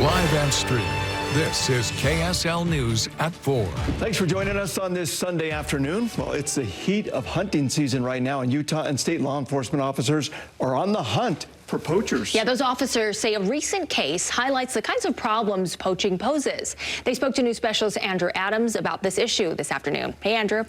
Live and streaming, this is KSL News at 4. Thanks for joining us on this Sunday afternoon. Well, it's the heat of hunting season right now in Utah, and state law enforcement officers are on the hunt for poachers. Yeah, those officers say a recent case highlights the kinds of problems poaching poses. They spoke to news specialist Andrew Adams about this issue this afternoon. Hey, Andrew.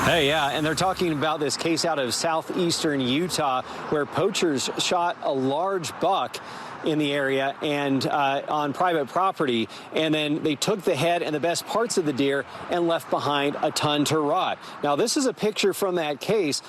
Hey, yeah, and they're talking about this case out of southeastern Utah where poachers shot a large buck in the area and on private property, and then they took the head and the best parts of the deer and left behind a ton to rot. Now, this is a picture from that case.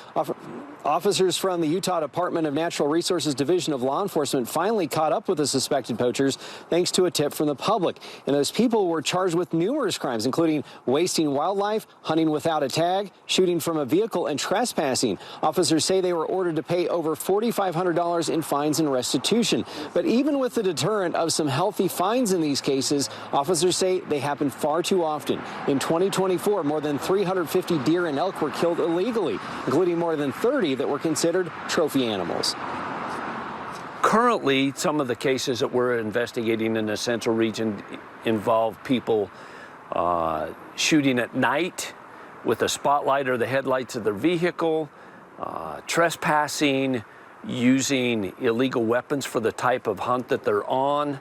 Officers from the Utah Department of Natural Resources Division of Law Enforcement finally caught up with the suspected poachers thanks to a tip from the public. And those people were charged with numerous crimes, including wasting wildlife, hunting without a tag, shooting from a vehicle, and trespassing. Officers say they were ordered to pay over $4,500 in fines and restitution. But even with the deterrent of some healthy fines in these cases, officers say they happen far too often. In 2024, more than 350 deer and elk were killed illegally, including more than 30 that were considered trophy animals. Currently, some of the cases that we're investigating in the central region involve people shooting at night with a spotlight or the headlights of their vehicle, trespassing, using illegal weapons for the type of hunt that they're on.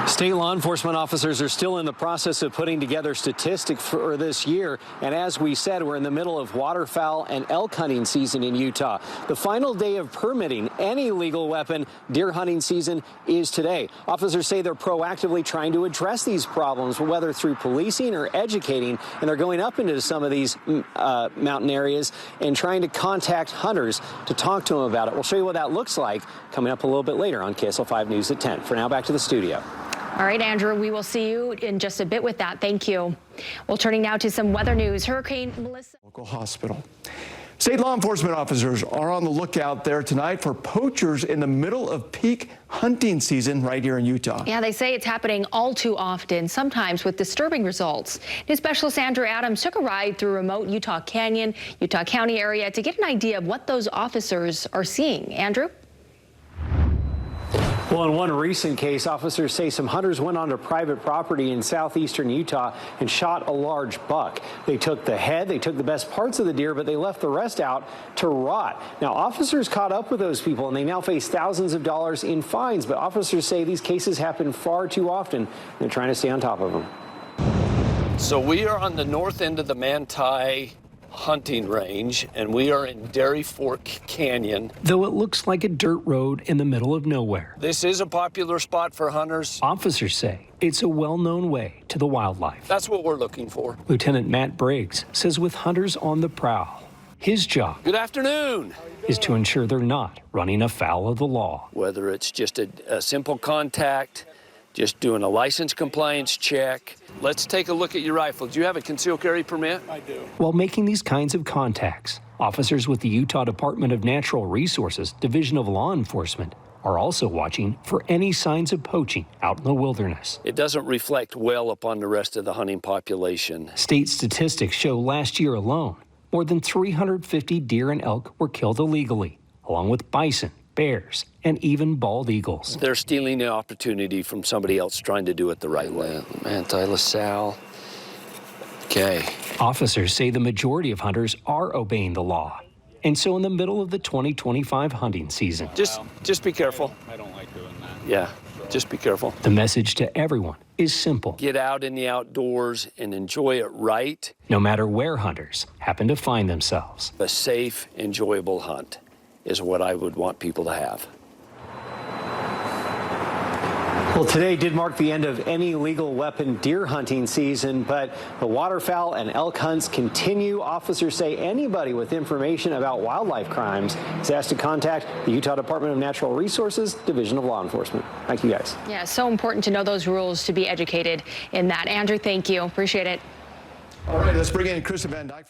State law enforcement officers are still in the process of putting together statistics for this year. And as we said, we're in the middle of waterfowl and elk hunting season in Utah. The final day of permitting any legal weapon deer hunting season is today. Officers say they're proactively trying to address these problems, whether through policing or educating. And they're going up into some of these mountain areas and trying to contact hunters to talk to them about it. We'll show you what that looks like coming up a little bit later on KSL-5 News at 10. For now, back to the studio. All right, Andrew, we will see you in just a bit with that. Thank you. Well, turning now to some weather news. Hurricane Melissa. Local hospital. State law enforcement officers are on the lookout there tonight for poachers in the middle of peak hunting season right here in Utah. Yeah, they say it's happening all too often, sometimes with disturbing results. News specialist Andrew Adams took a ride through remote Utah Canyon, Utah County area to get an idea of what those officers are seeing. Andrew? Well, in one recent case, officers say some hunters went onto private property in southeastern Utah and shot a large buck. They took the head, they took the best parts of the deer, but they left the rest out to rot. Now, officers caught up with those people, and they now face thousands of dollars in fines. But officers say these cases happen far too often. They're trying to stay on top of them. So we are on the north end of the Manti hunting range, and we are in Dairy Fork Canyon. Though it looks like a dirt road in the middle of nowhere. This is a popular spot for hunters. Officers say it's a well-known way to the wildlife. That's what we're looking for. Lieutenant Matt Briggs says with hunters on the prowl, his job Good afternoon. is to ensure they're not running afoul of the law. Whether it's just a simple contact, just doing a license compliance check. Let's take a look at your rifle. Do you have a concealed carry permit? I do. While making these kinds of contacts, officers with the Utah Department of Natural Resources Division of Law Enforcement are also watching for any signs of poaching out in the wilderness. It doesn't reflect well upon the rest of the hunting population. State statistics show last year alone, more than 350 deer and elk were killed illegally, along with bison, bears, and even bald eagles. They're stealing the opportunity from somebody else trying to do it the right way. Anti-LaSalle. Okay. Officers say the majority of hunters are obeying the law. And so in the middle of the 2025 hunting season, Just be careful. I don't like doing that. Yeah, just be careful. the message to everyone is simple. Get out in the outdoors and enjoy it right. No matter where hunters happen to find themselves. A safe, enjoyable hunt is what I would want people to have. Well, today did mark the end of any legal weapon deer hunting season, but the waterfowl and elk hunts continue. Officers say anybody with information about wildlife crimes is asked to contact the Utah Department of Natural Resources Division of Law Enforcement. Thank you, guys. Yeah, so important to know those rules, to be educated in that. Andrew, thank you. Appreciate it. All right, let's bring in Chris Van Dyke.